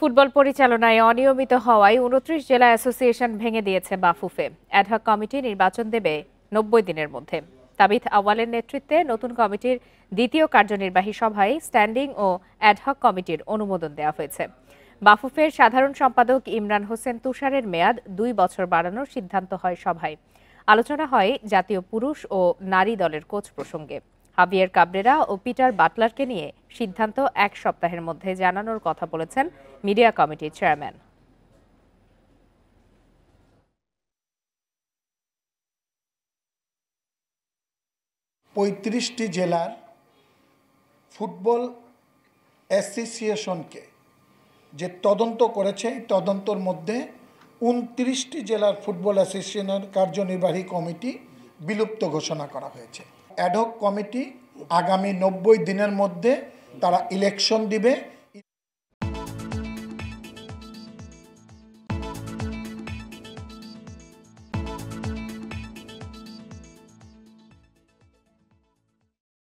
Football পরিচালনায় অনিয়মিত হওয়ায় ২৯ জেলা অ্যাসোসিয়েশন ভেঙে দিয়েছে বাফুফে। অ্যাডহক কমিটি নির্বাচন দেবে ৯০ দিনের মধ্যে। তাবিথ আউয়ালের নেতৃত্বে নতুন কমিটির দ্বিতীয় কার্যনির্বাহী সভায় স্ট্যান্ডিং ও অ্যাডহক কমিটির অনুমোদন দেওয়া হয়েছে। বাফুফের সাধারণ সম্পাদক ইমরান হোসেন তুষারের মেয়াদ ২ বছর বাড়ানোর সিদ্ধান্ত হয় সভায়। আলোচনা হয় জাতীয় পুরুষ ও নারী দলের কোচ প্রসঙ্গে। হাভিয়ের কাবরেরা ও পিটার বাটলারকে নিয়ে সিদ্ধান্ত ১ সপ্তাহের মধ্যে জানানোর কথা বলেছেন মিডিয়া কমিটির চেয়ারম্যান। পঁয়ত্রিশটি জেলার ফুটবল অ্যাসোসিয়েশনকে যে তদন্ত করেছে, এই তদন্তর মধ্যে ২৯টি জেলার ফুটবল অ্যাসোসিয়েশনের কার্যনির্বাহী কমিটি বিলুপ্ত ঘোষণা করা হয়েছে। অ্যাডহক কমিটি আগামী ৯০ দিনের মধ্যে তারা ইলেকশন দিবে